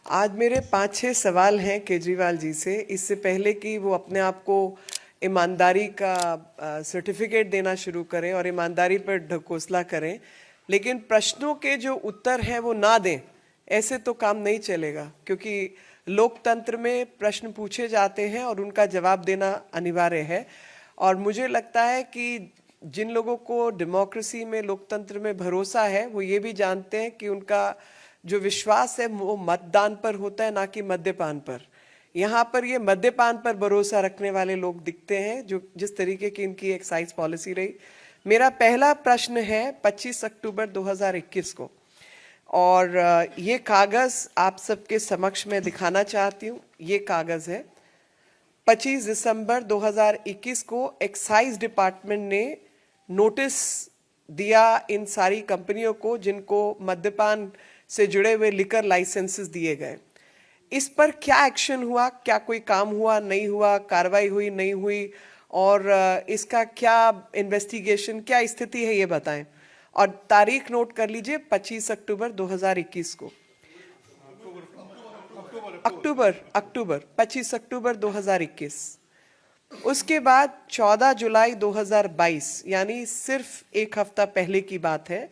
आज मेरे 5-6 सवाल हैं केजरीवाल जी से। इससे पहले कि वो अपने आप को ईमानदारी का सर्टिफिकेट देना शुरू करें और ईमानदारी पर ढकोसला करें, लेकिन प्रश्नों के जो उत्तर हैं वो ना दें, ऐसे तो काम नहीं चलेगा। क्योंकि लोकतंत्र में प्रश्न पूछे जाते हैं और उनका जवाब देना अनिवार्य है। और मुझे लगता है कि जिन लोगों को डेमोक्रेसी में, लोकतंत्र में भरोसा है, वो ये भी जानते हैं कि उनका जो विश्वास है वो मतदान पर होता है, ना कि मद्यपान पर। यहाँ पर ये मद्यपान पर भरोसा रखने वाले लोग दिखते हैं, जो जिस तरीके की इनकी एक्साइज पॉलिसी रही। मेरा पहला प्रश्न है 25 अक्टूबर 2021 को, और ये कागज़ आप सबके समक्ष में दिखाना चाहती हूँ। ये कागज़ है 25 दिसंबर 2021 को एक्साइज डिपार्टमेंट ने नोटिस दिया इन सारी कंपनियों को जिनको मद्यपान से जुड़े हुए लिकर लाइसेंसेस दिए गए। इस पर क्या एक्शन हुआ, क्या कोई काम हुआ, नहीं हुआ, कार्रवाई हुई, नहीं हुई, और इसका क्या इन्वेस्टिगेशन, क्या स्थिति है, ये बताएं। और तारीख नोट कर लीजिए 25 अक्टूबर 2021 को। अक्टूबर 25 अक्टूबर 2021। उसके बाद 14 जुलाई 2022, यानी सिर्फ एक हफ्ता पहले की बात है,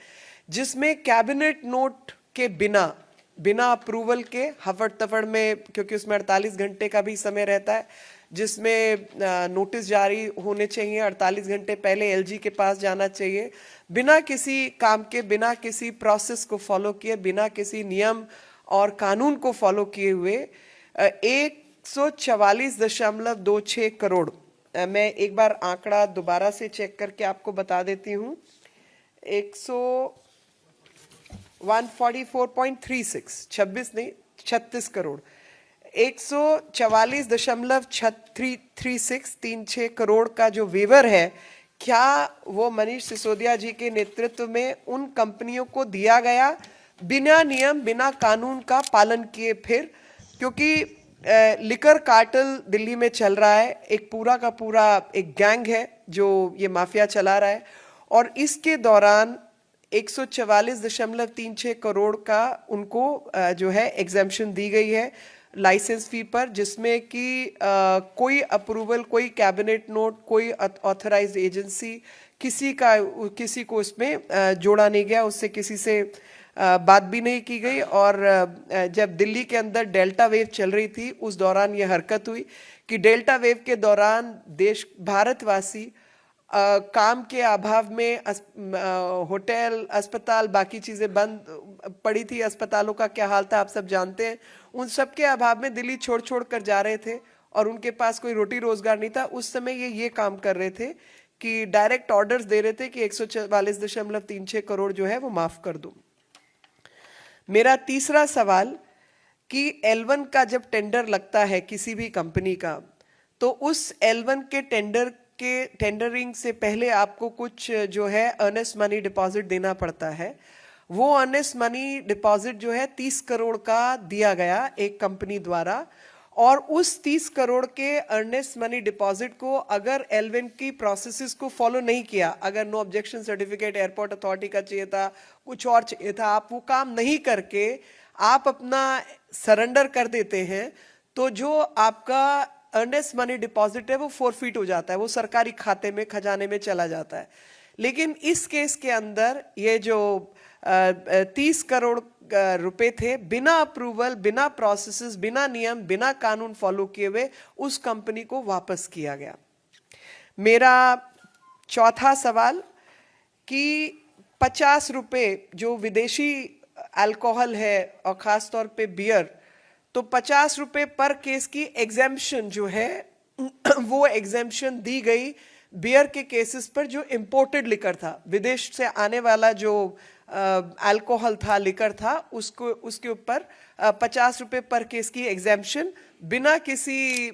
जिसमें कैबिनेट नोट के बिना अप्रूवल के हफड़ तफड़ में, क्योंकि उसमें 48 घंटे का भी समय रहता है, जिसमें नोटिस जारी होने चाहिए 48 घंटे पहले एलजी के पास जाना चाहिए, बिना किसी काम के, बिना किसी प्रोसेस को फॉलो किए, बिना किसी नियम और कानून को फॉलो किए हुए 144.26 करोड़, मैं एक बार आंकड़ा दोबारा से चेक करके आपको बता देती हूँ, 144.36, 26 नहीं 36 करोड़, 144.36 करोड़ का जो वेवर है, क्या वो मनीष सिसोदिया जी के नेतृत्व में उन कंपनियों को दिया गया बिना नियम, बिना कानून का पालन किए? फिर क्योंकि लिकर कार्टेल दिल्ली में चल रहा है, एक पूरा का पूरा एक गैंग है जो ये माफिया चला रहा है, और इसके दौरान 144.36 करोड़ का उनको जो है एग्जेम्पशन दी गई है लाइसेंस फी पर, जिसमें कि कोई अप्रूवल, कोई कैबिनेट नोट, कोई ऑथराइज्ड एजेंसी, किसी को इसमें जोड़ा नहीं गया, उससे किसी से बात भी नहीं की गई। और जब दिल्ली के अंदर डेल्टा वेव चल रही थी, उस दौरान ये हरकत हुई कि डेल्टा वेव के दौरान भारतवासी काम के अभाव में होटल, अस्पताल, बाकी चीज़ें बंद पड़ी थी। अस्पतालों का क्या हाल था आप सब जानते हैं। उन सब के अभाव में दिल्ली छोड़ कर जा रहे थे और उनके पास कोई रोटी रोजगार नहीं था। उस समय ये काम कर रहे थे कि डायरेक्ट ऑर्डर्स दे रहे थे कि 144.36 करोड़ जो है वो माफ कर दो। मेरा तीसरा सवाल कि L1 का जब टेंडर लगता है किसी भी कंपनी का, तो उस L1 के टेंडरिंग से पहले आपको कुछ जो है अर्नेस्ट मनी डिपॉजिट देना पड़ता है। वो अर्नेस्ट मनी डिपॉजिट जो है 30 करोड़ का दिया गया एक कंपनी द्वारा, और उस 30 करोड़ के अर्नेस्ट मनी डिपॉजिट को अगर L1 की प्रोसेसेस को फॉलो नहीं किया, अगर no objection certificate airport authority का चाहिए था, कुछ और चाहिए था, आप वो काम नहीं करके आप अपना सरेंडर कर देते हैं, तो जो आपका अर्नेस्ट मनी डिपॉजिट है वो फोरफीट हो जाता है, वो सरकारी खाते में, खजाने में चला जाता है। लेकिन इस केस के अंदर ये जो 30 करोड़ रुपए थे, बिना अप्रूवल, बिना प्रोसेसेस, बिना नियम, बिना कानून फॉलो किए हुए उस कंपनी को वापस किया गया। मेरा चौथा सवाल कि 50 रुपए जो विदेशी अल्कोहल है और खास तौर पे बियर, तो 50 रुपए पर केस की एग्जेम्पशन जो है वो एग्जेम्पशन दी गई बियर के केसेस पर जो इंपोर्टेड लिकर था, विदेश से आने वाला जो अल्कोहल था, लिकर था, उसके ऊपर 50 रुपए पर केस की एग्जेम्पशन, बिना किसी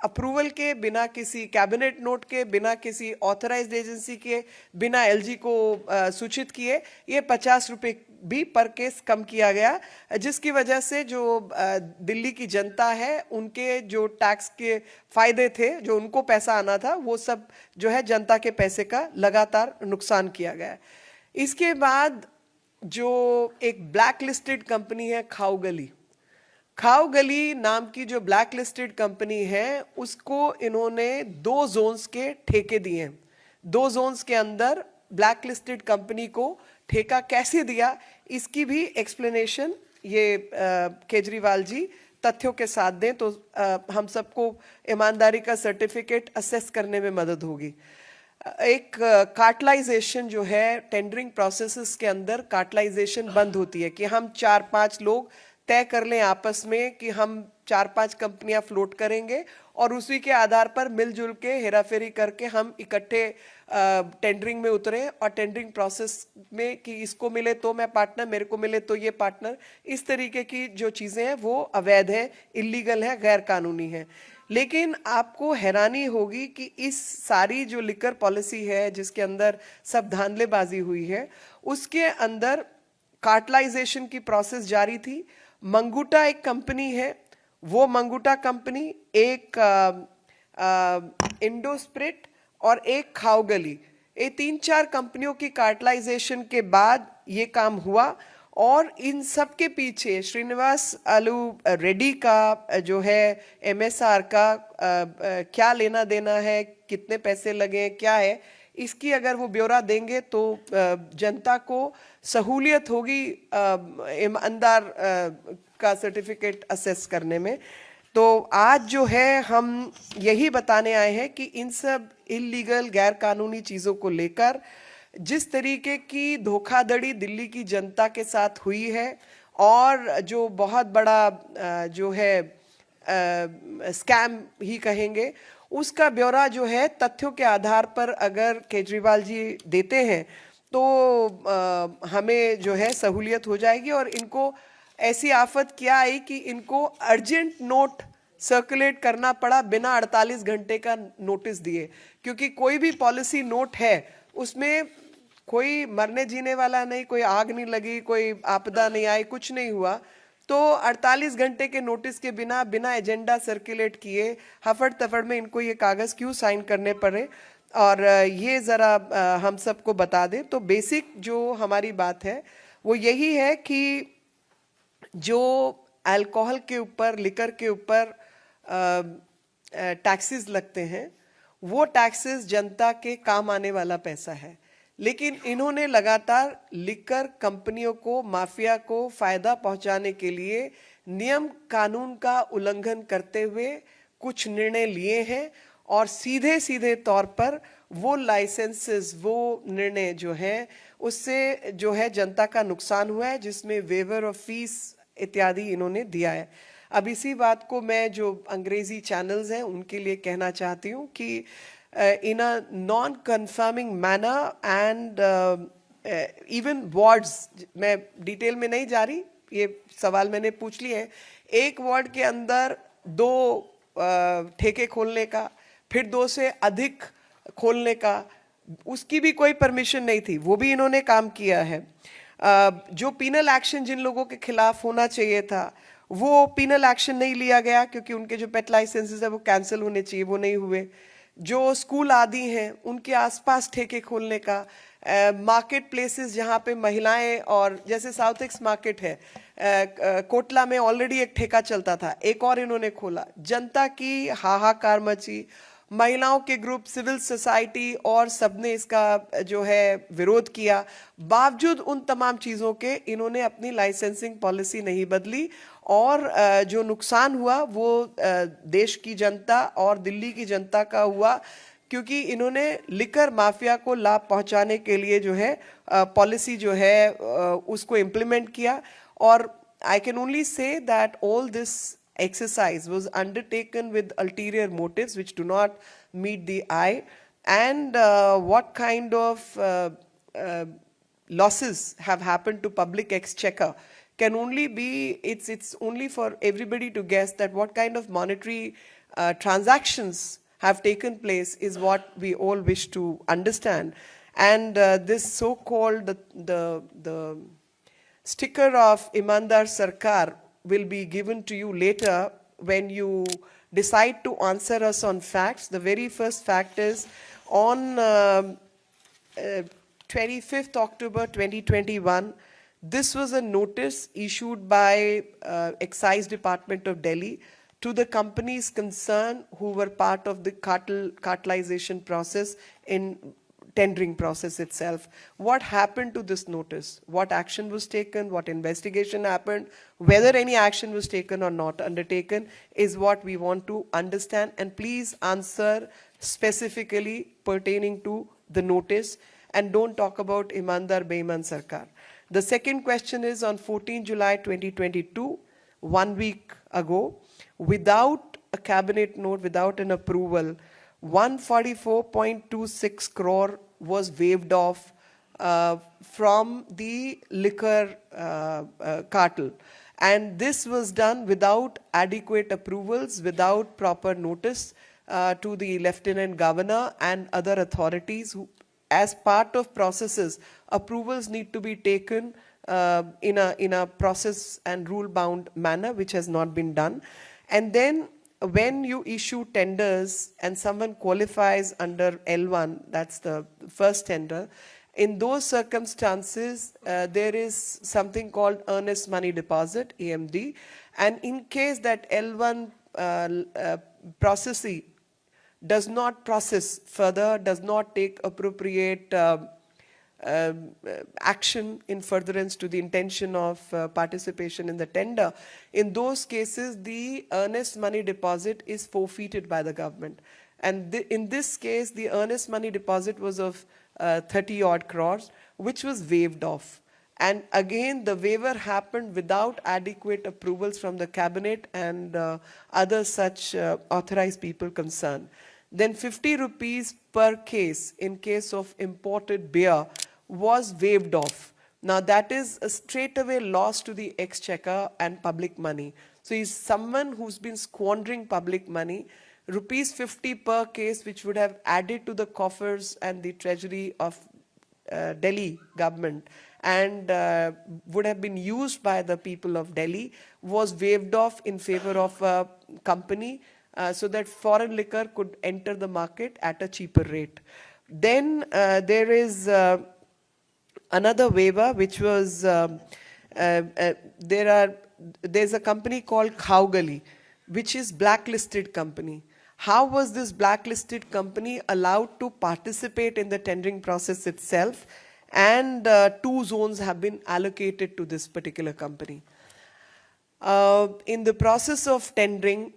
अप्रूवल के, बिना किसी कैबिनेट नोट के, बिना किसी ऑथराइज्ड एजेंसी के, बिना एलजी को सूचित किए, ये 50 रुपए भी पर केस कम किया गया, जिसकी वजह से जो दिल्ली की जनता है, उनके जो टैक्स के फायदे थे, जो उनको पैसा आना था, वो सब जो है जनता के पैसे का लगातार नुकसान किया गया। इसके बाद जो एक ब्लैक लिस्टेड कंपनी है खाओगली, खाओगली नाम की जो ब्लैक लिस्टेड कंपनी है, उसको इन्होंने 2 जोन्स के ठेके दिए हैं। 2 जोन्स के अंदर ब्लैक लिस्टेड कंपनी को ठेका कैसे दिया, इसकी भी एक्सप्लेनेशन ये केजरीवाल जी तथ्यों के साथ दें तो हम सबको ईमानदारी का सर्टिफिकेट असेस करने में मदद होगी। एक कार्टलाइजेशन जो है टेंडरिंग प्रोसेसेस के अंदर कार्टलाइजेशन बंद होती है कि हम 4-5 लोग तय कर लें आपस में कि हम 4-5 कंपनियां फ्लोट करेंगे और उसी के आधार पर मिलजुल के हेराफेरी करके हम इकट्ठे टेंडरिंग में उतरे और टेंडरिंग प्रोसेस में कि इसको मिले तो मैं पार्टनर, मेरे को मिले तो ये पार्टनर, इस तरीके की जो चीज़ें हैं वो अवैध है, इलीगल है, गैर कानूनी है। लेकिन आपको हैरानी होगी कि इस सारी जो लिकर पॉलिसी है जिसके अंदर सब धांधलेबाजी हुई है, उसके अंदर कार्टलाइजेशन की प्रोसेस जारी थी। मंगूटा एक कंपनी है, वो मंगूटा कंपनी एक इंडोस्प्रिट और एक खाओगली, ये 3-4 कंपनियों की कार्टलाइजेशन के बाद ये काम हुआ और इन सब के पीछे श्रीनिवास आलू रेड्डी का जो है एमएसआर का क्या लेना देना है, कितने पैसे लगे, क्या है, इसकी अगर वो ब्यौरा देंगे तो जनता को सहूलियत होगी ईमानदार का सर्टिफिकेट असेस करने में। तो आज जो है हम यही बताने आए हैं कि इन सब इलीगल गैर कानूनी चीज़ों को लेकर जिस तरीके की धोखाधड़ी दिल्ली की जनता के साथ हुई है और जो बहुत बड़ा जो है स्कैम ही कहेंगे, उसका ब्यौरा जो है तथ्यों के आधार पर अगर केजरीवाल जी देते हैं तो हमें जो है सहूलियत हो जाएगी। और इनको ऐसी आफत क्या आई कि इनको अर्जेंट नोट सर्कुलेट करना पड़ा बिना 48 घंटे का नोटिस दिए, क्योंकि कोई भी पॉलिसी नोट है उसमें कोई मरने जीने वाला नहीं, कोई आग नहीं लगी, कोई आपदा नहीं आई, कुछ नहीं हुआ। तो 48 घंटे के नोटिस के बिना एजेंडा सर्कुलेट किए हफड़ तफड़ में इनको ये कागज़ क्यों साइन करने पड़े, और ये ज़रा हम सबको बता दें। तो बेसिक जो हमारी बात है वो यही है कि जो अल्कोहल के ऊपर, लिकर के ऊपर टैक्सेस लगते हैं, वो टैक्सेस जनता के काम आने वाला पैसा है, लेकिन इन्होंने लगातार लिकर कंपनियों को, माफिया को फायदा पहुंचाने के लिए नियम कानून का उल्लंघन करते हुए कुछ निर्णय लिए हैं और सीधे सीधे तौर पर वो लाइसेंसेस, वो निर्णय जो हैं उससे जो है जनता का नुकसान हुआ है, जिसमें वेवर ऑफ फीस इत्यादि इन्होंने दिया है। अब इसी बात को मैं जो अंग्रेजी चैनल्स हैं उनके लिए कहना चाहती हूँ कि in a non-confirming manner and even wards, मैं डिटेल में नहीं जा रही, ये सवाल मैंने पूछ लिए हैं, एक वार्ड के अंदर 2 ठेके खोलने का, फिर 2 से अधिक खोलने का, उसकी भी कोई परमिशन नहीं थी, वो भी इन्होंने काम किया है। जो पीनल एक्शन जिन लोगों के खिलाफ होना चाहिए था वो पीनल एक्शन नहीं लिया गया, क्योंकि उनके जो पेट लाइसेंसेस है वो कैंसिल होने चाहिए, वो नहीं हुए। जो स्कूल आदि हैं उनके आसपास ठेके खोलने का, मार्केट प्लेसेस जहाँ पे महिलाएं, और जैसे साउथ एक्स मार्केट है कोटला में ऑलरेडी एक ठेका चलता था, एक और इन्होंने खोला। जनता की हाहाकार मची, महिलाओं के ग्रुप, सिविल सोसाइटी और सबने इसका जो है विरोध किया। बावजूद उन तमाम चीज़ों के इन्होंने अपनी लाइसेंसिंग पॉलिसी नहीं बदली और जो नुकसान हुआ वो देश की जनता और दिल्ली की जनता का हुआ, क्योंकि इन्होंने लिकर माफिया को लाभ पहुंचाने के लिए जो है पॉलिसी जो है उसको इम्प्लीमेंट किया। और I can only say that all this exercise was undertaken with ulterior motives which do not meet the eye, and what kind of losses have happened to public exchequer can only be, it's only for everybody to guess that what kind of monetary transactions have taken place is what we all wish to understand. And this so-called the sticker of Imandar Sarkar will be given to you later when you decide to answer us on facts. The very first fact is on 25th October 2021, This was a notice issued by Excise Department of Delhi to the companies concerned who were part of the cartelization process in tendering process itself. What happened to this notice? What action was taken? What investigation happened? Whether any action was taken or not undertaken is what we want to understand. And please answer specifically pertaining to the notice and don't talk about Imandar Beiman Sarkar. The second question is on 14 July 2022, 1 week ago, without a cabinet note, without an approval, 144.26 crore was waived off from the liquor cartel. And this was done without adequate approvals, without proper notice to the Lieutenant Governor and other authorities who, as part of processes, approvals need to be taken in a process and rule-bound manner, which has not been done. And then when you issue tenders and someone qualifies under L1, that's the first tender, in those circumstances, there is something called earnest money deposit, EMD. And in case that L1 processee does not process further, does not take appropriate action in furtherance to the intention of participation in the tender, in those cases, the earnest money deposit is forfeited by the government. And in this case, the earnest money deposit was of 30 odd crores, which was waived off. And again, the waiver happened without adequate approvals from the cabinet and other such authorized people concerned. Then 50 rupees per case in case of imported beer was waived off. Now that is a straightaway loss to the exchequer and public money. So he's someone who's been squandering public money. Rupees 50 per case, which would have added to the coffers and the treasury of Delhi government and would have been used by the people of Delhi, was waived off in favor of a company so that foreign liquor could enter the market at a cheaper rate. Then there is another waiver which was, there's a company called Khaugali, which is blacklisted company. How was this blacklisted company allowed to participate in the tendering process itself? And 2 zones have been allocated to this particular company. In the process of tendering,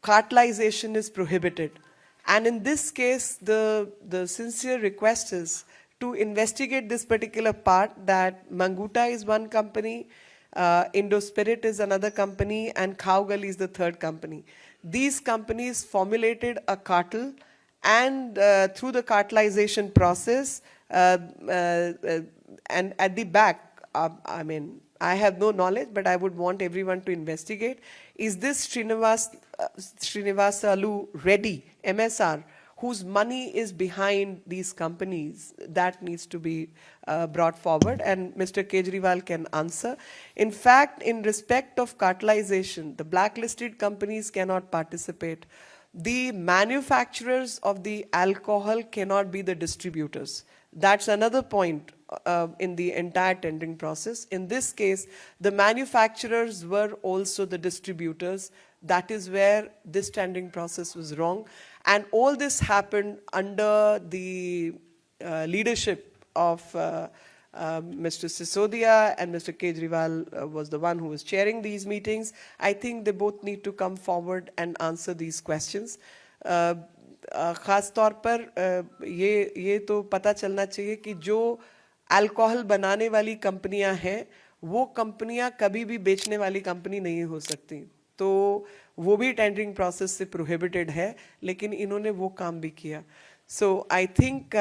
cartelization is prohibited. And in this case, the sincere request is to investigate this particular part, that Manguta is one company, Indospirit is another company, and Khaugali is the third company. These companies formulated a cartel, and through the cartelization process, and at the back, I mean, I have no knowledge, but I would want everyone to investigate. Is this Srinivasalu Reddy, MSR, whose money is behind these companies? That needs to be brought forward, and Mr. Kejriwal can answer. In fact, in respect of cartelization, the blacklisted companies cannot participate. The manufacturers of the alcohol cannot be the distributors. That's another point in the entire tendering process. In this case, the manufacturers were also the distributors. That is where this tendering process was wrong. And all this happened under the leadership of Mr. Sisodia, and Mr. Kejriwal was the one who was chairing these meetings. I think they both need to come forward and answer these questions. खास तौर पर ये तो पता चलना चाहिए कि जो अल्कोहल बनाने वाली कंपनियां हैं, वो कंपनियां कभी भी बेचने वाली कंपनी नहीं हो सकती, तो वो भी टेंडरिंग प्रोसेस से प्रोहिबिटेड है, लेकिन इन्होंने वो काम भी किया. So I think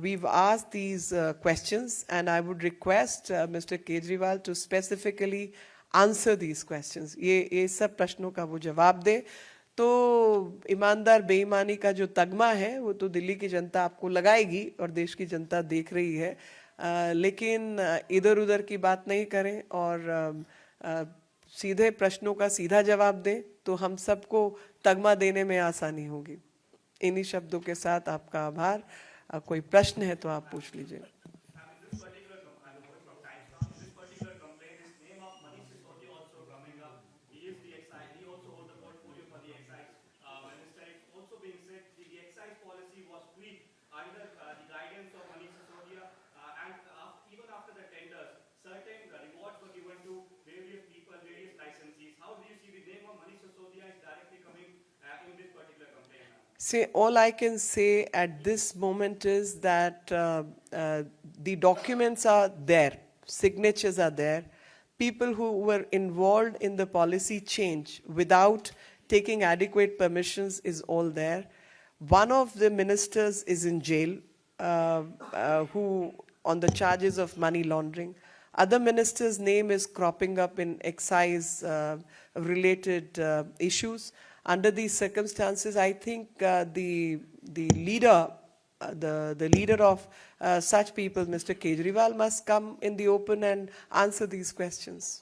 we've asked these questions, and I would request Mr. Kejriwal to specifically answer these questions. ये सब प्रश्नों का वो जवाब दे. तो ईमानदार बेईमानी का जो तगमा है वो तो दिल्ली की जनता आपको लगाएगी और देश की जनता देख रही है, लेकिन इधर उधर की बात नहीं करें और सीधे प्रश्नों का सीधा जवाब दें, तो हम सबको तगमा देने में आसानी होगी. इन्हीं शब्दों के साथ आपका आभार. कोई प्रश्न है तो आप पूछ लीजिए. See, all I can say at this moment is that the documents are there, signatures are there. People who were involved in the policy change without taking adequate permissions is all there. One of the ministers is in jail, who on the charges of money laundering. Other minister's name is cropping up in excise related issues. Under these circumstances, I think the leader, the leader of such people, Mr. Kejriwal, must come in the open and answer these questions.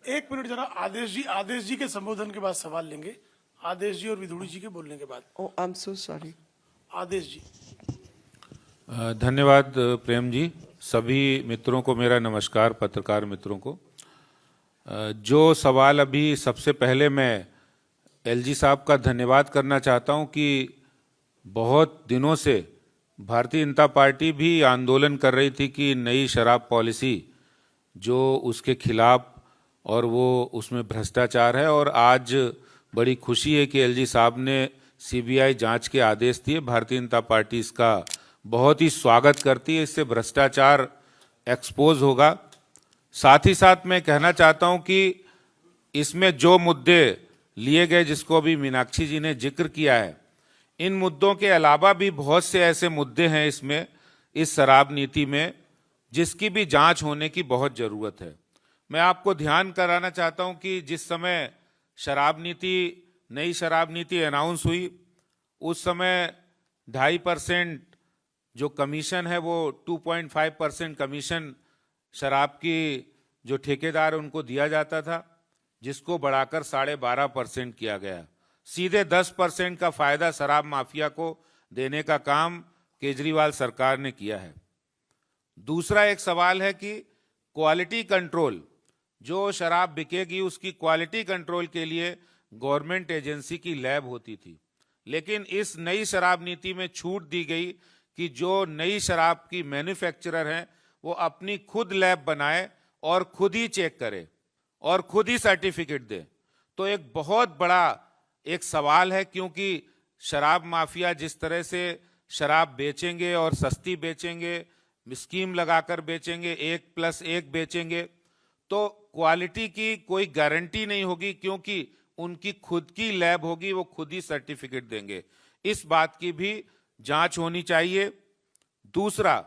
एक minute जरा आदेश जी के संबोधन के बाद सवाल लेंगे। आदेश जी और विधुड़ी जी के बोलने के बाद। Oh, I'm so sorry. आदेश जी। धन्यवाद प्रेम जी। सभी मित्रों को मेरा नमस्कार, पत्रकार मित्रों को। जो सवाल अभी सबसे पहले मैं एलजी साहब का धन्यवाद करना चाहता हूं कि बहुत दिनों से भारतीय जनता पार्टी भी आंदोलन कर रही थी कि नई शराब पॉलिसी जो उसके खिलाफ और वो उसमें भ्रष्टाचार है, और आज बड़ी खुशी है कि एलजी साहब ने सीबीआई जांच के आदेश दिए। भारतीय जनता पार्टी इसका बहुत ही स्वागत करती है, इससे भ्रष्टाचार एक्सपोज होगा। साथ ही साथ मैं कहना चाहता हूं कि इसमें जो मुद्दे लिए गए, जिसको अभी मीनाक्षी जी ने जिक्र किया है, इन मुद्दों के अलावा भी बहुत से ऐसे मुद्दे हैं इसमें, इस शराब नीति में, जिसकी भी जांच होने की बहुत जरूरत है। मैं आपको ध्यान कराना चाहता हूं कि जिस समय नई शराब नीति अनाउंस हुई, उस समय 2.5% जो कमीशन है वो 2.5% कमीशन शराब की जो ठेकेदार उनको दिया जाता था, जिसको बढ़ाकर 12.5% किया गया। सीधे 10% का फायदा शराब माफिया को देने का काम केजरीवाल सरकार ने किया है। दूसरा एक सवाल है कि क्वालिटी कंट्रोल, जो शराब बिकेगी उसकी क्वालिटी कंट्रोल के लिए गवर्नमेंट एजेंसी की लैब होती थी, लेकिन इस नई शराब नीति में छूट दी गई कि जो नई शराब की मैन्युफैक्चरर हैं वो अपनी खुद लैब बनाए और खुद ही चेक करे और खुद ही सर्टिफिकेट दे। तो एक बहुत बड़ा एक सवाल है, क्योंकि शराब माफिया जिस तरह से शराब बेचेंगे और सस्ती बेचेंगे, स्कीम लगाकर बेचेंगे, 1+1 बेचेंगे, तो क्वालिटी की कोई गारंटी नहीं होगी, क्योंकि उनकी खुद की लैब होगी, वो खुद ही सर्टिफिकेट देंगे। इस बात की भी जांच होनी चाहिए। दूसरा,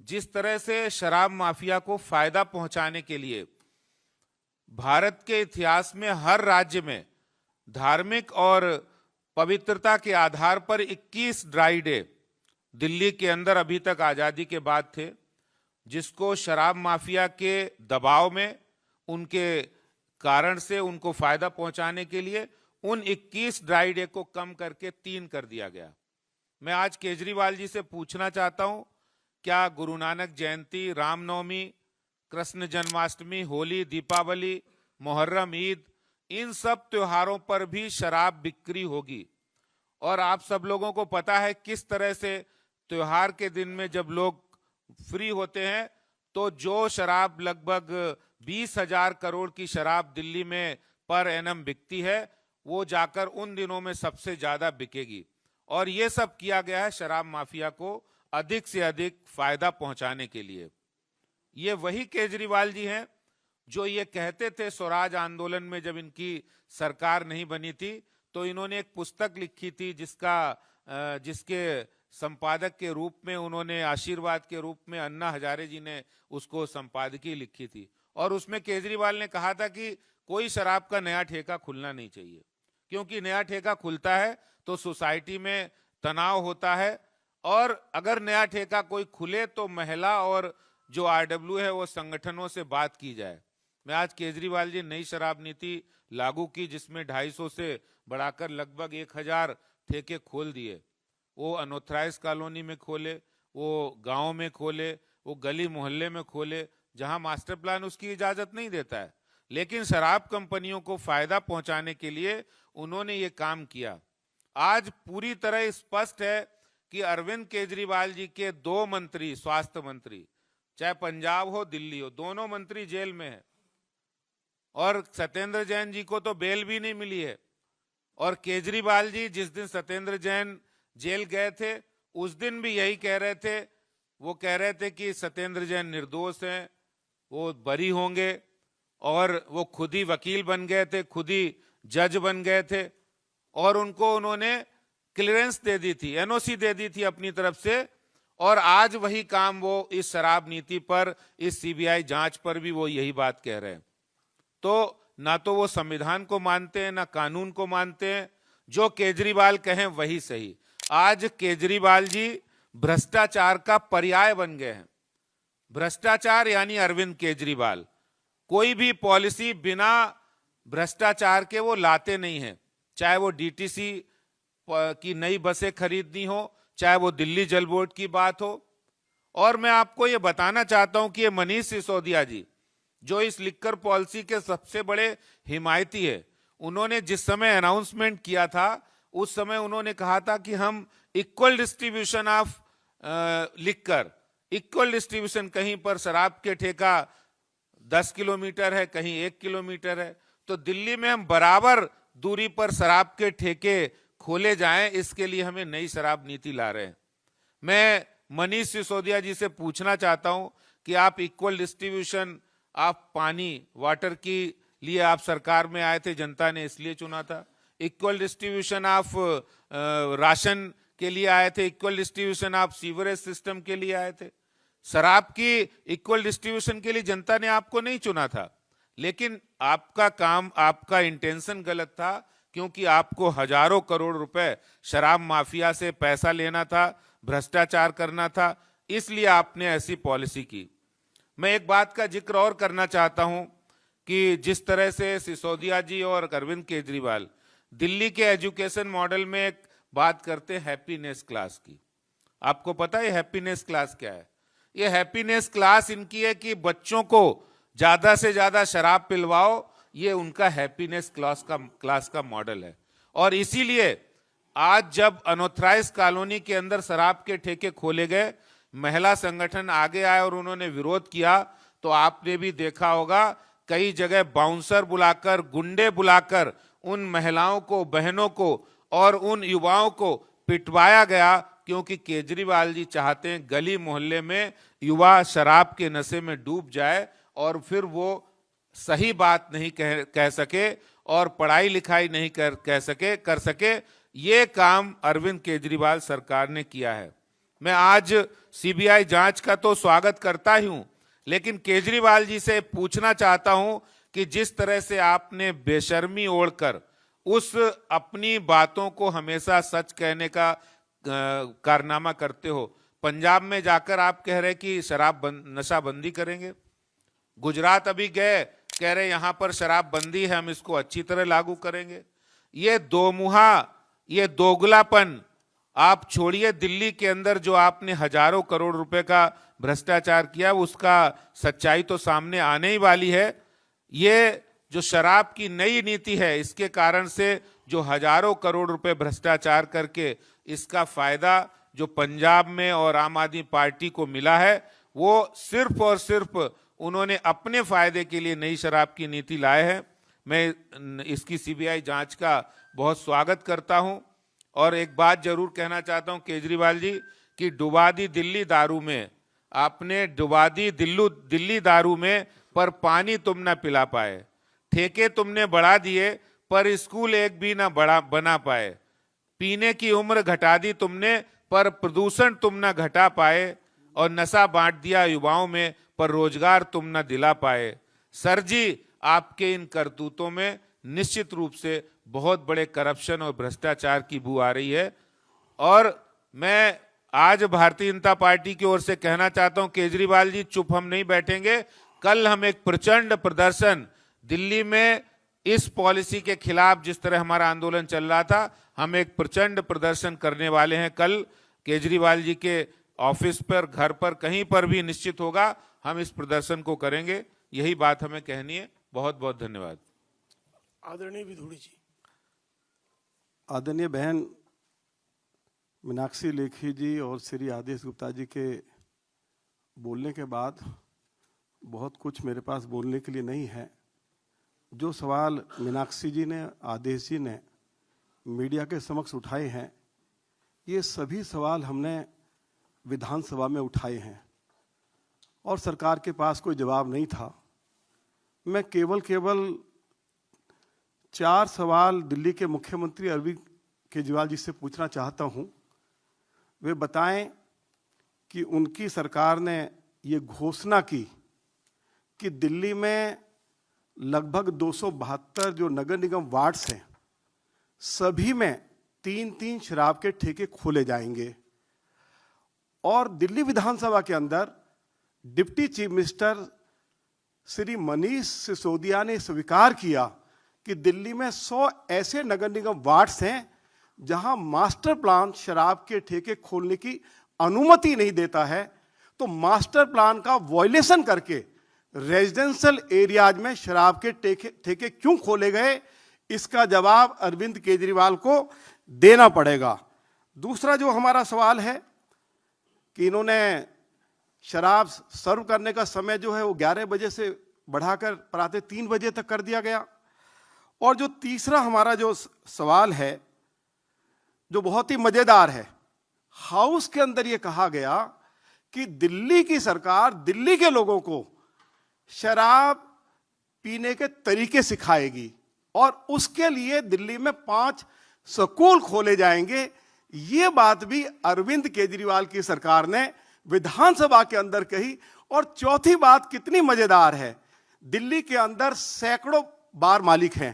जिस तरह से शराब माफिया को फायदा पहुंचाने के लिए भारत के इतिहास में हर राज्य में धार्मिक और पवित्रता के आधार पर 21 ड्राई डे दिल्ली के अंदर अभी तक आजादी के बाद थे, जिसको शराब माफिया के दबाव में, उनके कारण से उनको फायदा पहुंचाने के लिए उन 21 ड्राई डे को कम करके 3 कर दिया गया। मैं आज केजरीवाल जी से पूछना चाहता हूं, क्या गुरु नानक जयंती, रामनवमी, कृष्ण जन्माष्टमी, होली, दीपावली, मुहर्रम, ईद, इन सब त्योहारों पर भी शराब बिक्री होगी? और आप सब लोगों को पता है किस तरह से त्योहार के दिन में जब लोग फ्री होते हैं तो जो शराब लगभग 20,000 करोड़ की शराब दिल्ली में पर एनम बिकती है, वो जाकर उन दिनों में सबसे ज्यादा बिकेगी। और ये सब किया गया है शराब माफिया को अधिक से अधिक फायदा पहुंचाने के लिए। ये वही केजरीवाल जी हैं जो ये कहते थे स्वराज आंदोलन में, जब इनकी सरकार नहीं बनी थी तो इन्होंने एक पुस्तक लिखी थी जिसके संपादक के रूप में उन्होंने, आशीर्वाद के रूप में अन्ना हजारे जी ने उसको संपादकीय लिखी थी, और उसमें केजरीवाल ने कहा था कि कोई शराब का नया ठेका खुलना नहीं चाहिए, क्योंकि नया ठेका खुलता है तो सोसाइटी में तनाव होता है, और अगर नया ठेका कोई खुले तो महिला और जो आरडब्ल्यू है वो संगठनों से बात की जाए। मैं आज केजरीवाल जी नई शराब नीति लागू की, जिसमें 250 से बढ़ाकर लगभग 1000 ठेके खोल दिए। वो अनऑथराइज कॉलोनी में खोले, वो गांव में खोले, वो गली मोहल्ले में खोले, जहां मास्टर प्लान उसकी इजाजत नहीं देता है, लेकिन शराब कंपनियों को फायदा पहुंचाने के लिए उन्होंने ये काम किया। आज पूरी तरह स्पष्ट है कि अरविंद केजरीवाल जी के 2 मंत्री, स्वास्थ्य मंत्री, चाहे पंजाब हो दिल्ली हो, दोनों मंत्री जेल में है, और सत्येंद्र जैन जी को तो बेल भी नहीं मिली है, और केजरीवाल जी जिस दिन सत्येंद्र जैन जेल गए थे उस दिन भी यही कह रहे थे। वो कह रहे थे कि सत्येंद्र जैन निर्दोष हैं, वो बरी होंगे, और वो खुद ही वकील बन गए थे, खुद ही जज बन गए थे, और उनको उन्होंने क्लियरेंस दे दी थी, एनओसी दे दी थी अपनी तरफ से। और आज वही काम वो इस शराब नीति पर, इस सीबीआई जांच पर भी वो यही बात कह रहे हैं। तो ना तो वो संविधान को मानते हैं ना कानून को मानते हैं। जो केजरीवाल कहें वही सही। आज केजरीवाल जी भ्रष्टाचार का पर्याय बन गए हैं। भ्रष्टाचार यानी अरविंद केजरीवाल कोई भी पॉलिसी बिना भ्रष्टाचार के वो लाते नहीं हैं। चाहे वो डीटीसी की नई बसें खरीदनी हो, चाहे वो दिल्ली जल बोर्ड की बात हो। और मैं आपको ये बताना चाहता हूं कि ये मनीष सिसोदिया जी जो इस लिक्कर पॉलिसी के सबसे बड़े हिमायती है, उन्होंने जिस समय अनाउंसमेंट किया था उस समय उन्होंने कहा था कि हम equal distribution of liquor, equal distribution, कहीं पर शराब के ठेका 10 किलोमीटर है, कहीं 1 किलोमीटर है, तो दिल्ली में हम बराबर दूरी पर शराब के ठेके खोले जाएं, इसके लिए हमें नई शराब नीति ला रहे हैं। मैं मनीष सिसोदिया जी से पूछना चाहता हूं कि आप इक्वल डिस्ट्रीब्यूशन आप पानी, वाटर की लिए आप सरकार में आए थे, जनता ने इसलिए चुना था। इक्वल डिस्ट्रीब्यूशन ऑफ राशन के लिए आए थे, equal distribution of sewerage system के लिए आए थे। शराब की इक्वल डिस्ट्रीब्यूशन के लिए जनता ने आपको नहीं चुना था। लेकिन आपका काम, आपका इंटेंशन गलत था, क्योंकि आपको हजारों करोड़ रुपए शराब माफिया से पैसा लेना था, भ्रष्टाचार करना था, इसलिए आपने ऐसी पॉलिसी की। मैं एक बात का जिक्र और करना चाहता हूं कि जिस तरह से सिसोदिया जी और अरविंद केजरीवाल दिल्ली के एजुकेशन मॉडल में एक बात करते हैं हैप्पीनेस क्लास की। आपको पता है हैप्पीनेस क्लास क्या है? ये हैप्पीनेस क्लास इनकी है कि बच्चों को ज्यादा से ज्यादा शराब पिलवाओ, ये उनका हैप्पीनेस क्लास का मॉडल है। और इसीलिए आज जब अनऑथराइज्ड कॉलोनी के अंदर शराब के ठेके खोले गए, महिला संगठन आगे आए और उन्होंने विरोध किया, तो आपने भी देखा होगा कई जगह बाउंसर बुलाकर, गुंडे बुलाकर उन महिलाओं को, बहनों को और उन युवाओं को पिटवाया गया, क्योंकि केजरीवाल जी चाहते हैं गली मोहल्ले में युवा शराब के नशे में डूब जाए और फिर वो सही बात नहीं कह सके और पढ़ाई लिखाई नहीं कर सके। ये काम अरविंद केजरीवाल सरकार ने किया है। मैं आज सीबीआई जांच का तो स्वागत करता ही हूं, लेकिन केजरीवाल जी से पूछना चाहता हूं कि जिस तरह से आपने बेशर्मी ओढ़कर उस अपनी बातों को हमेशा सच कहने का कारनामा करते हो। पंजाब में जाकर आप कह रहे कि नशा बंदी करेंगे, गुजरात अभी गए, कह रहे यहां पर शराब बंदी है, हम इसको अच्छी तरह लागू करेंगे। ये दोमुहा, ये दोगलापन आप छोड़िए। दिल्ली के अंदर जो आपने हजारों करोड़ रुपए का भ्रष्टाचार किया, उसका सच्चाई तो सामने आने ही वाली है। ये जो शराब की नई नीति है, इसके कारण से जो हजारों करोड़ रुपए भ्रष्टाचार करके इसका फायदा जो पंजाब में और आम आदमी पार्टी को मिला है, वो सिर्फ और सिर्फ उन्होंने अपने फायदे के लिए नई शराब की नीति लाए हैं। मैं इसकी सीबीआई जांच का बहुत स्वागत करता हूं। और एक बात जरूर कहना चाहता हूं केजरीवाल जी कि डुबा दी दिल्ली दारू में, आपने डुबा दी दिल्ली दारू में, पर पानी तुम ना पिला पाए। ठेके तुमने बढ़ा दिए, पर स्कूल एक भी ना बना पाए। पीने की उम्र घटा दी तुमने, पर प्रदूषण तुम ना घटा पाए। और नशा बांट दिया युवाओं में, पर रोजगार तुम ना दिला पाए। सर जी, आपके इन करतूतों में निश्चित रूप से बहुत बड़े करप्शन और भ्रष्टाचार की बू आ रही है। और मैं आज भारतीय जनता पार्टी की ओर से कहना चाहता हूं, केजरीवाल जी चुप हम नहीं बैठेंगे। कल हम एक प्रचंड प्रदर्शन दिल्ली में इस पॉलिसी के खिलाफ, जिस तरह हमारा आंदोलन चल रहा था, हम एक प्रचंड प्रदर्शन करने वाले हैं कल। केजरीवाल जी के ऑफिस पर, घर पर, कहीं पर भी निश्चित होगा, हम इस प्रदर्शन को करेंगे। यही बात हमें कहनी है। बहुत बहुत धन्यवाद। आदरणीय विधुड़ी जी। आदरणीय बहन मीनाक्षी लेखी जी और श्री आदेश गुप्ता जी के बोलने के बाद बहुत कुछ मेरे पास बोलने के लिए नहीं है। जो सवाल मीनाक्षी जी ने, आदेश जी ने मीडिया के समक्ष उठाए हैं, ये सभी सवाल हमने विधानसभा में उठाए हैं और सरकार के पास कोई जवाब नहीं था। मैं केवल 4 सवाल दिल्ली के मुख्यमंत्री अरविंद केजरीवाल जी से पूछना चाहता हूं। वे बताएं कि उनकी सरकार ने ये घोषणा की कि दिल्ली में लगभग 272 जो नगर निगम वार्ड्स हैं, सभी में 3-3 शराब के ठेके खोले जाएंगे। और दिल्ली विधानसभा के अंदर deputy chief minister Shri Manish Sisodia ने स्वीकार किया कि दिल्ली में 100 ऐसे नगर निगम वार्ड्स हैं जहां मास्टर प्लान शराब के ठेके खोलने की अनुमति नहीं देता है। तो मास्टर प्लान का वायलेशन करके रेजिडेंशियल एरियाज में शराब के ठेके क्यों खोले गए, इसका जवाब अरविंद केजरीवाल को देना पड़ेगा। दूसरा जो हमारा सवाल है कि इन्होंने शराब सर्व करने का समय जो है वो 11 बजे से बढ़ाकर प्रातः 3 बजे तक कर दिया गया। और जो तीसरा हमारा जो सवाल है जो बहुत ही मजेदार है, हाउस के अंदर ये कहा गया कि दिल्ली की सरकार दिल्ली के लोगों को शराब पीने के तरीके सिखाएगी और उसके लिए दिल्ली में 5 स्कूल खोले जाएंगे। ये बात भी अरविंद केजरीवाल की सरकार ने विधानसभा के अंदर कही। और चौथी बात कितनी मजेदार है, दिल्ली के अंदर सैकड़ों बार मालिक हैं,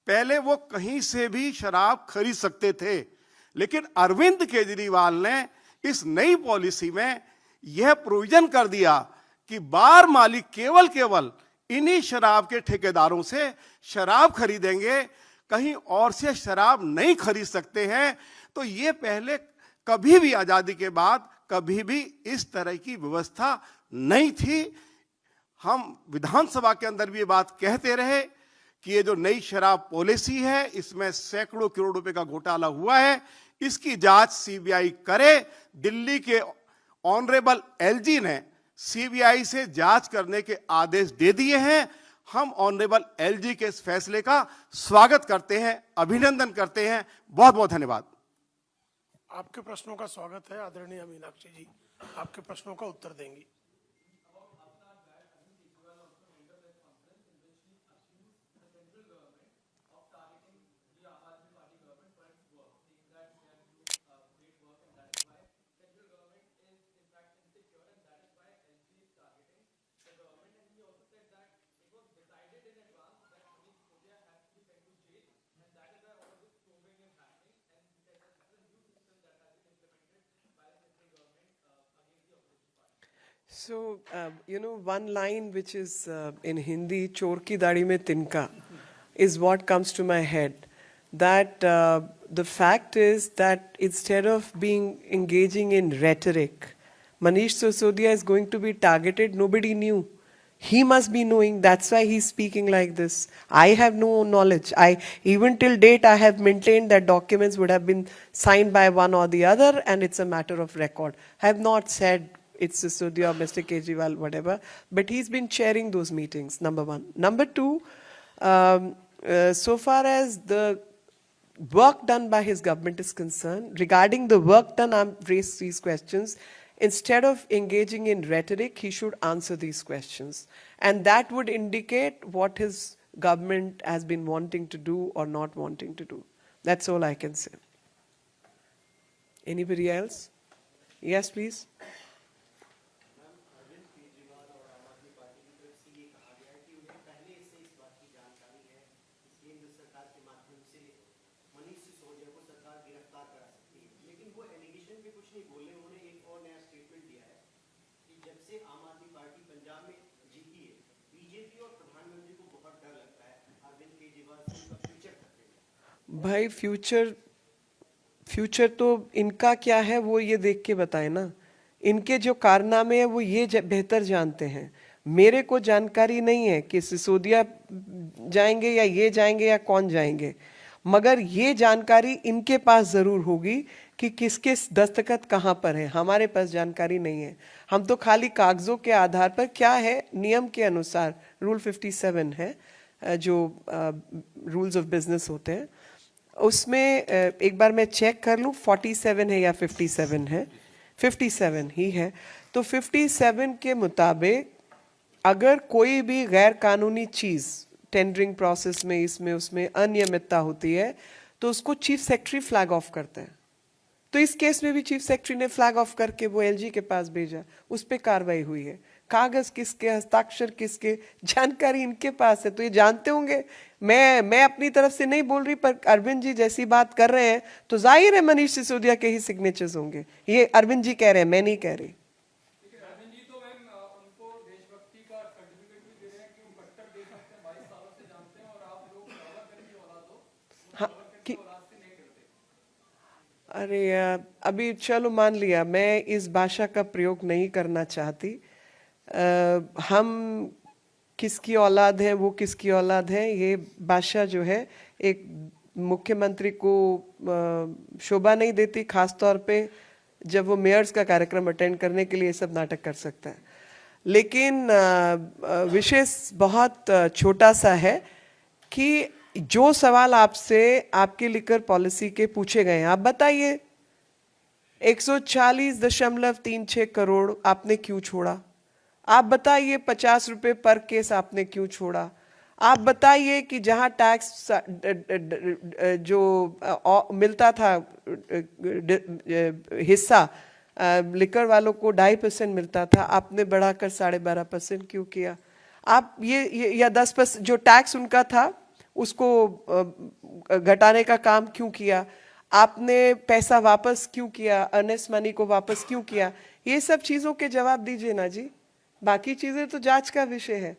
पहले वो कहीं से भी शराब खरीद सकते थे, लेकिन अरविंद केजरीवाल ने इस नई पॉलिसी में यह प्रोविजन कर दिया कि बार मालिक केवल इन्हीं शराब के ठेकेदारों से शराब खरीदेंगे, कहीं और से शराब नहीं खरीद सकते हैं। तो ये पहले कभी भी आजादी के बाद कभी भी इस तरह की व्यवस्था नहीं थी। हम विधानसभा के अंदर भी ये बात कहते रहे कि ये जो नई शराब पॉलिसी है इसमें सैकड़ों करोड़ रुपए का घोटाला हुआ है, इसकी जांच सीबीआई करे। दिल्ली के ऑनरेबल एलजी ने सीबीआई से जांच करने के आदेश दे दिए हैं। हम ऑनरेबल एलजी के इस फैसले का स्वागत करते हैं, अभिनंदन करते हैं। बहुत बहुत धन्यवाद। आपके प्रश्नों का स्वागत है। आदरणीय मीनाक्षी जी आपके प्रश्नों का उत्तर देंगी। So, one line which is in Hindi, "Chor ki daadi mein tinka," is what comes to my head. That the fact is that instead of engaging in rhetoric, Manish Sisodia is going to be targeted. Nobody knew. He must be knowing. That's why he's speaking like this. I have no knowledge. Even till date, I have maintained that documents would have been signed by one or the other, and it's a matter of record. I have not said it's Sisodia or Mr. Kejriwal, whatever, but he's been chairing those meetings, number one. Number two, so far as the work done by his government is concerned, regarding the work done, I've raised these questions. Instead of engaging in rhetoric, he should answer these questions. And that would indicate what his government has been wanting to do or not wanting to do. That's all I can say. Anybody else? Yes, please. भाई future तो इनका क्या है वो ये देख के बताए ना। इनके जो कारनामे हैं वो ये बेहतर जानते हैं। मेरे को जानकारी नहीं है कि सिसोदिया जाएंगे या ये जाएंगे या कौन जाएंगे, मगर ये जानकारी इनके पास जरूर होगी कि किसके दस्तखत कहाँ पर है। हमारे पास जानकारी नहीं है। हम तो खाली कागजों के आधार पर क्या है नियम के अनुसार, रूल 57 है जो रूल्स ऑफ बिजनेस होते हैं, उसमें एक बार मैं चेक कर लूं 47 है या 57 है, 57 ही है। तो 57 के मुताबिक अगर कोई भी गैर कानूनी चीज टेंडरिंग प्रोसेस में इसमें उसमें अनियमितता होती है तो उसको चीफ सेक्रेटरी फ्लैग ऑफ करते हैं। तो इस केस में भी चीफ सेक्रेटरी ने फ्लैग ऑफ करके वो एलजी के पास भेजा, उस पर कार्रवाई हुई है। कागज किसके, हस्ताक्षर किसके, जानकारी इनके पास है, तो ये जानते होंगे। मैं अपनी तरफ से नहीं बोल रही, पर अरविंद जी जैसी बात कर रहे हैं तो जाहिर है मनीष सिसोदिया के ही सिग्नेचर्स होंगे। ये अरविंद जी कह रहे हैं, मैं नहीं कह रही। अरे यार, अभी चलो मान लिया, मैं इस भाषा का प्रयोग नहीं करना चाहती। हम किसकी औलाद है, वो किसकी औलाद है, ये भाषा जो है एक मुख्यमंत्री को शोभा नहीं देती, खास तौर पे जब वो मेयर्स का कार्यक्रम अटेंड करने के लिए ये सब नाटक कर सकता है। लेकिन विषय बहुत छोटा सा है कि जो सवाल आपसे आपके लिकर पॉलिसी के पूछे गए हैं, आप बताइए 140.36 करोड़ आपने क्यों छोड़ा? आप बताइए 50 रुपए पर केस आपने क्यों छोड़ा? आप बताइए कि जहां टैक्स जो मिलता था हिस्सा लिकर वालों को 2.5% मिलता था, आपने बढ़ाकर 12.5% क्यों किया? आप ये या 10% जो टैक्स उनका था उसको घटाने का काम क्यों किया? आपने पैसा वापस क्यों किया? अर्नेस्ट मनी को वापस क्यों किया? ये सब चीजों के जवाब दीजिए ना जी। बाकी चीजें तो जांच का विषय है,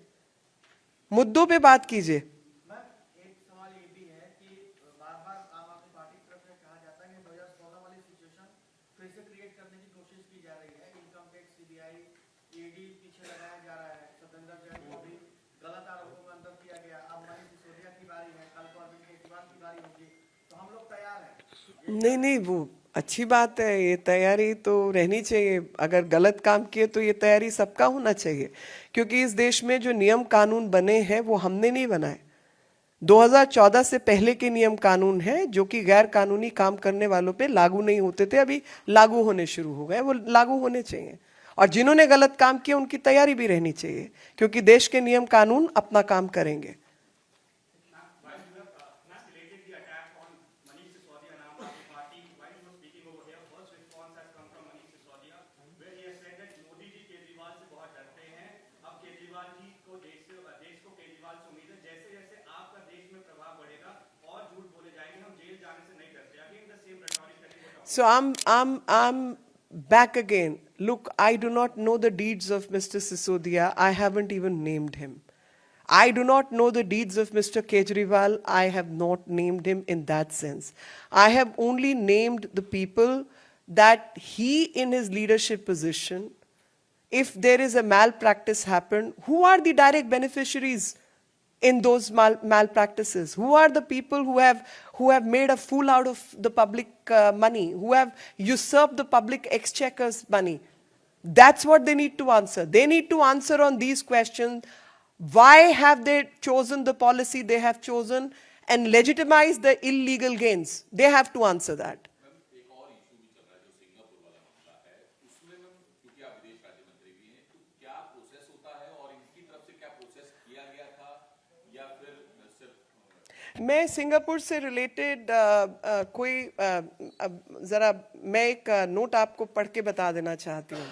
मुद्दों पे बात कीजिए। एक सवाल ये भी है कि बार-बार आम आदमी पार्टी की तरफ से कहा जाता है कि 2016 वाली सिचुएशन फिर से क्रिएट करने की कोशिश की जा रही है। इनकम टैक्स, सीबीआई, ईडी पीछे लगाया जा रहा है। सत्येंद्र जैन को भी गलत आरोपों में अंदर किया गया। अब मनीष सिसोदिया की बारी है, कल को अरविंद केजरीवाल की बारी होगी, तो हम लोग तैयार हैं। नहीं, वो अच्छी बात है, ये तैयारी तो रहनी चाहिए। अगर गलत काम किए तो ये तैयारी सबका होना चाहिए, क्योंकि इस देश में जो नियम कानून बने हैं वो हमने नहीं बनाए। 2014 से पहले के नियम कानून हैं जो कि गैर कानूनी काम करने वालों पे लागू नहीं होते थे, अभी लागू होने शुरू हो गए, वो लागू होने चाहिए। और जिन्होंने गलत काम किया उनकी तैयारी भी रहनी चाहिए, क्योंकि देश के नियम कानून अपना काम करेंगे। So I'm back again. Look, I do not know the deeds of Mr. Sisodia. I haven't even named him. I do not know the deeds of Mr. Kejriwal. I have not named him in that sense. I have only named the people that he, in his leadership position, if there is a malpractice happened, who are the direct beneficiaries in those malpractices? Who are the people who have made a fool out of the public money, who have usurped the public exchequer's money? That's what they need to answer. They need to answer on these questions. Why have they chosen the policy they have chosen and legitimize the illegal gains? They have to answer that. मैं Singapore से related कोई जरा मैं एक note आपको पढ़ के बता देना चाहती हूँ।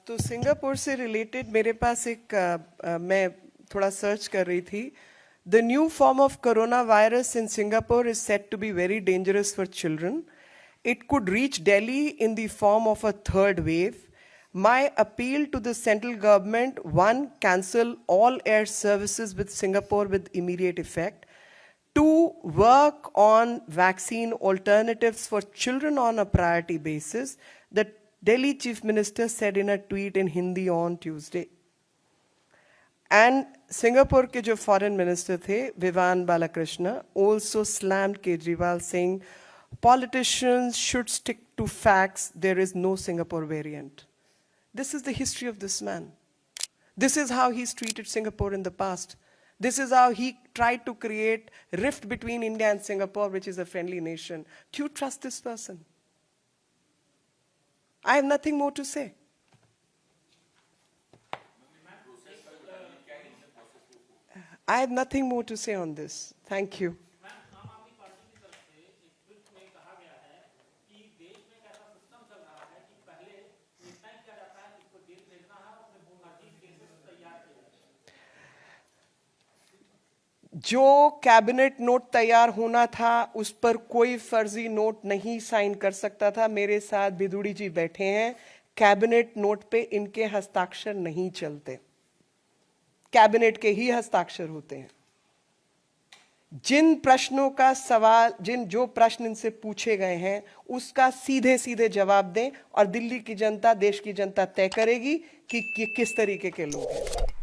तो सिंगापुर से रिलेटेड मेरे पास एक मैं थोड़ा सर्च कर रही थी। The new form of coronavirus in Singapore is said to be very dangerous for children. It could reach Delhi in the form of a third wave. My appeal to the central government: 1, cancel all air services with Singapore with immediate effect. 2, work on vaccine alternatives for children on a priority basis. The Delhi Chief Minister said in a tweet in Hindi on Tuesday. And Singapore के जो foreign minister थे Vivaan Balakrishna also slammed Kejriwal saying politicians should stick to facts, there is no Singapore variant. This is the history of this man. This is how he's treated Singapore in the past. This is how he tried to create rift between India and Singapore, which is a friendly nation. Do you trust this person? I have nothing more to say. I have nothing more to say on this. Thank you. आम आदमी party की तरफ से एक tweet में कहा गया है कि देश में एक ऐसा सिस्टम चल रहा है कि पहले निर्णय किया जाता है किसको जेल भेजना है और अपने मर्जी केसेस तैयार किए जाते हैं। जो कैबिनेट नोट तैयार होना था उस पर कोई फर्जी नोट नहीं साइन कर सकता था। मेरे साथ बिदुड़ी जी बैठे हैं, कैबिनेट नोट पे इनके हस्ताक्षर नहीं चलते, कैबिनेट के ही हस्ताक्षर होते हैं। जिन प्रश्नों का सवाल जो प्रश्न इनसे पूछे गए हैं उसका सीधे सीधे जवाब दें और दिल्ली की जनता, देश की जनता तय करेगी कि किस तरीके के लोग हैं।